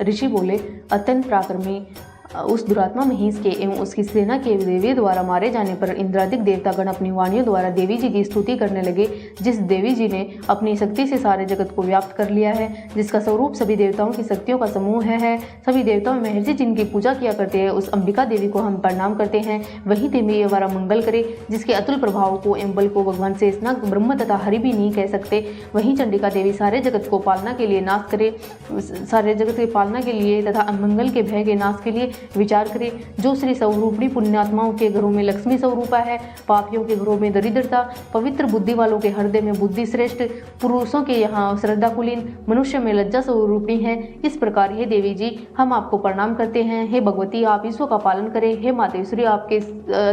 ऋषि बोले, अत्यंत पराक्रमी उस दुरात्मा महेश के एवं उसकी सेना के देवी द्वारा मारे जाने पर इंद्रादिक देवतागण अपनी वाणियों द्वारा देवी जी की स्तुति करने लगे। जिस देवी जी ने अपनी शक्ति से सारे जगत को व्याप्त कर लिया है, जिसका स्वरूप सभी देवताओं की शक्तियों का समूह है, सभी देवताओं में महर्षि जिनकी पूजा किया करते हैं, उस अंबिका देवी को हम प्रणाम करते हैं। वही देवी हमारा मंगल करे, जिसके अतुल प्रभाव को एवं बल को भगवान शेषनाग ब्रह्म तथा हरि भी नहीं कह सकते। वही चंडिका देवी सारे जगत को पालना के लिए नाश करे, सारे जगत की पालना के लिए तथा मंगल के भय के नाश के लिए विचार करे। जो श्री स्वरूपणी पुण्यात्माओं के घरों में लक्ष्मी स्वरूपा है, पापियों के घरों में दरिद्रता, पवित्र बुद्धि वालों के हृदय में बुद्धि श्रेष्ठ, पुरुषों के यहाँ श्रद्धा कुलीन, मनुष्य में लज्जा स्वरूपणी है। इस प्रकार हे देवी जी हम आपको प्रणाम करते हैं। हे भगवती आप विश्व का पालन करें। हे मातेश्वरी आपके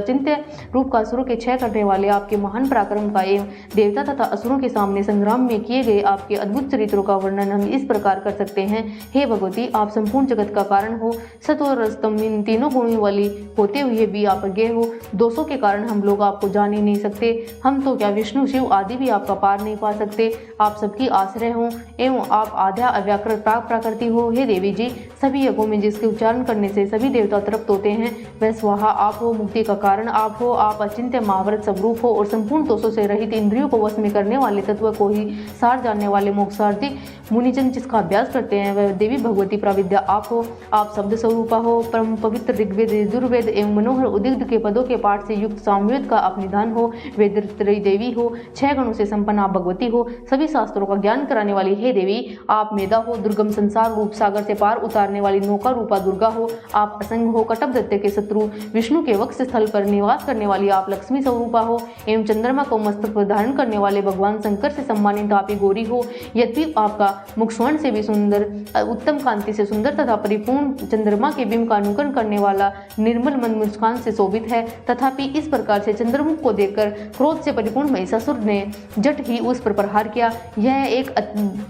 चिंत्य रूप का असुरों के क्षय करने वाले, आपके महान पराक्रम का एवं देवता तथा असुरों के सामने संग्राम में किए गए आपके अद्भुत चरित्रों का वर्णन हम इस प्रकार कर सकते हैं। हे भगवती आप संपूर्ण जगत का कारण हो, सत्व रजतम इन तीनों गुणों वाली होते हुए भी आप अज्ञेय हो। दोषों के कारण हम लोग आपको जान ही नहीं सकते। हम तो क्या विष्णु शिव आदि भी आपका पार नहीं पा सकते। आप सबकी आश्रय हो एवं आप आद्या अव्याकृत प्राग प्राकृति हो। हे देवी जी सभी यज्ञों में जिसके उच्चारण करने से सभी देवता तृप्त होते हैं, वह स्वाहा आप हो, मुक्ति का कारण आप हो। आप अचिंत्य महाव्रत स्वरूप हो और संपूर्ण दोषों से रहित इंद्रियों को वश में करने वाले तत्व को ही सार जानने वाले मोक्षार्थी मुनिजन जिसका अभ्यास करते हैं, वह देवी भगवती प्रविद्या आप हो। आप शब्द स्वरूपा हो, परम पवित्र ऋग्वेद, यजुर्वेद एवं मनोहर उदिग्ध के पदों के पाठ से युक्त सामवेद का आप निधान हो। वेदत्रयी देवी हो, 6 गणों से संपन्न आप भगवती हो, सभी शास्त्रों का ज्ञान कराने वाली हे देवी आप मेधा हो। दुर्गम संसार रूप सागर से पार उतारने वाली नौका रूपा दुर्गा हो। आप असंग हो, कटप दत्ते के शत्रु विष्णु के वक्ष स्थल पर निवास करने वाली आप लक्ष्मी स्वरूपा हो। एवं चंद्रमा को मस्तक पर धारण करने वाले भगवान शंकर से सम्मानित आप ही गौरी हो। यद्यपि आपका मुख स्वर्ण से भी सुंदर, उत्तम कांति से सुंदर तथा परिपूर्ण चंद्रमा के बिंब का अनुकरण करने वाला निर्मल मन मुस्कान से शोभित है, तथापि इस प्रकार से चंद्रमुख को देखकर क्रोध से परिपूर्ण महिषासुर ने जट ही उस पर प्रहार किया। यह एक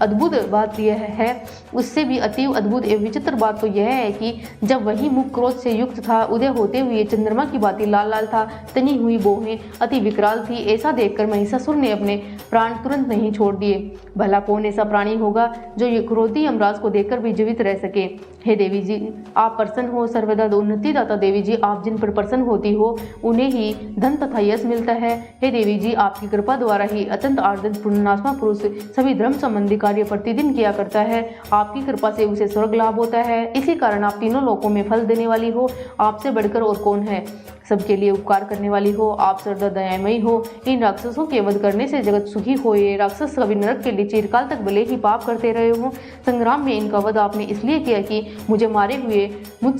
अद्भुत बात यह है, उससे भी अतीव अद्भुत एवं विचित्र बात तो यह है कि जब वही मुख क्रोध से युक्त था, उदय होते हुए चंद्रमा की बाती लाल लाल था, तनी हुई बोहें अति विकराल थी। ऐसा देखकर महिषासुर ने अपने प्राण तुरंत नहीं छोड़ दिए। भला कौन ऐसा प्राणी होगा जो ये क्रोधी यमराज को देखकर भी जीवित रह सके। हे देवी जी आप प्रसन्न हो, सर्वदा उन्नति दाता देवी जी आप जिन पर प्रसन्न होती हो उन्हें ही धन तथा यश मिलता है। हे देवी जी आपकी कृपा द्वारा ही अत्यंत आर्दन पुण्यात्मा पुरुष सभी धर्म संबंधी कार्य प्रतिदिन किया करता है। आपकी कृपा से उसे स्वर्ग लाभ होता है। इसी कारण आप तीनों लोकों में फल देने वाली हो। आपसे बढ़कर और कौन है, सबके लिए उपकार करने वाली हो। आप सर्वदा दयामयी हो। इन राक्षसों के वध करने से जगत सुखी हो। ये राक्षस कभी नरक के लिए चिरकाल तक भले ही पाप करते रहे हो। संग्राम में इनका वध आपने इसलिए किया कि मुझसे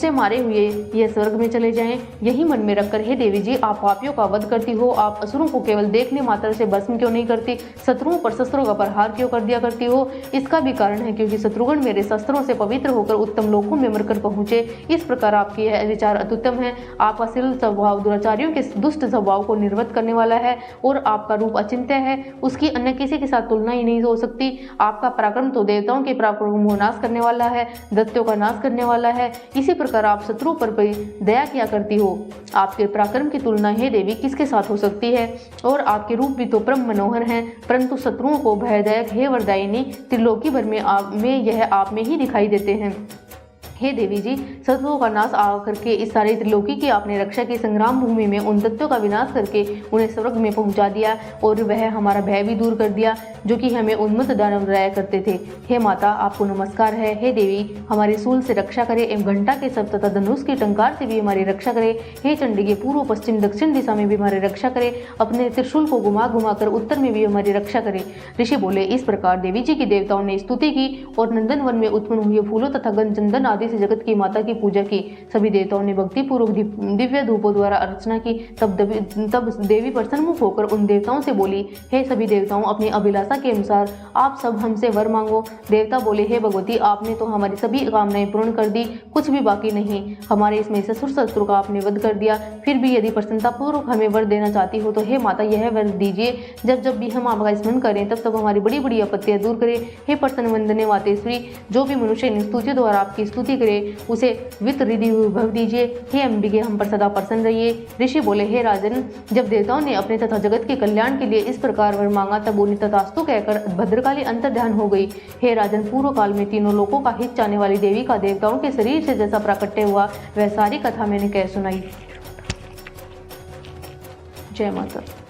मारे हुए यह स्वर्ग में चले जाएं। यही मन में रखकर हे देवी जी आप पापियों का वध करती हो। आप असुरों को केवल देखने मात्र से भस्म क्यों नहीं करती, शत्रुओं पर शस्त्रों का प्रहार क्यों कर दिया करती हो। इसका भी कारण है क्योंकि शत्रुगण मेरे शस्त्रों से पवित्र होकर उत्तम लोकों में मरकर पहुंचे। इस प्रकार आपके यह विचार अत्युत्तम है। आपका शील स्वभाव दुराचारियों के दुष्ट स्वभाव को निर्वत करने वाला है और आपका रूप अचिंत्य है, उसकी अन्य किसी के साथ तुलना ही नहीं हो सकती। आपका पराक्रम तो देवताओं के पराक्रम को नाश करने वाला है, दैत्यों का नाश करने वाला है। इसी प्रकार आप शत्रुओं पर भी दया किया करती हो। आपके पराक्रम की तुलना हे देवी किसके साथ हो सकती है। और आपके रूप भी तो परम मनोहर हैं, परंतु शत्रुओं को भयदायक हे वरदायिनी त्रिलोकी भर में यह आप में ही दिखाई देते हैं। हे देवी जी शत्रुओं का नाश करके इस सारी त्रिलोकी की आपने रक्षा की। संग्राम भूमि में उन दैत्यों का विनाश करके उन्हें स्वर्ग में पहुंचा दिया और वह हमारा भय भी दूर कर दिया जो कि हमें उन्मत्त दानव डराया करते थे। हे माता आपको नमस्कार है। हे देवी हमारे सूल से रक्षा करे एवं घंटा के शब्द तथा धनुष की टंकार से भी हमारी रक्षा करे। हे चंडी पूर्व पश्चिम दक्षिण दिशा में भी हमारी रक्षा करे। अपने त्रिशूल को घुमा घुमा कर उत्तर में भी हमारी रक्षा करे। ऋषि बोले इस प्रकार देवी जी की देवताओं ने स्तुति की और नंदन वन में उत्पन्न हुए फूलों तथा गंध चंदन आदि से जगत की माता की पूजा की। सभी देवताओं ने भक्ति पूर्वक दिव्य धूपों द्वारा अर्चना की। तब देवी प्रसन्नमुख होकर उन देवताओं से बोली, हे सभी देवताओं अपनी अभिलाषा के अनुसार आप सब हमसे वर मांगो। देवता बोले, हे भगवती आपने तो हमारी सभी कामनाएं पूर्ण कर दी, कुछ भी बाकी नहीं। हमारे इसमें ससुर शत्रु का आपने वध कर दिया। फिर भी यदि प्रसन्नता पूर्वक हमें वर देना चाहती हो तो हे माता यह वर दीजिए। जब जब भी हम आपका स्मरण करें तब तब हमारी बड़ी बड़ी आपत्तियां दूर करें। हे प्रसन्न वंदने वातेश्वरी, जो भी मनुष्य इन स्तुतियों द्वारा आपकी स्तुति करे, उसे वित्त रिधि विभव दीजिए। हे अंबिके, हम पर सदा प्रसन्न रहिए। ऋषि बोले, हे राजन, जब देवताओं ने अपने तथा जगत के कल्याण के लिए इस प्रकार वर मांगा तब उन्हें तथास्तु कहकर भद्रकाली अंतर्ध्यान हो गई। हे राजन, पूर्व काल में तीनों लोकों का हित चाहने वाली देवी का देवताओं के शरीर से जैसा प्राकट्य हुआ वह सारी कथा मैंने कह सुनाई। जय माता।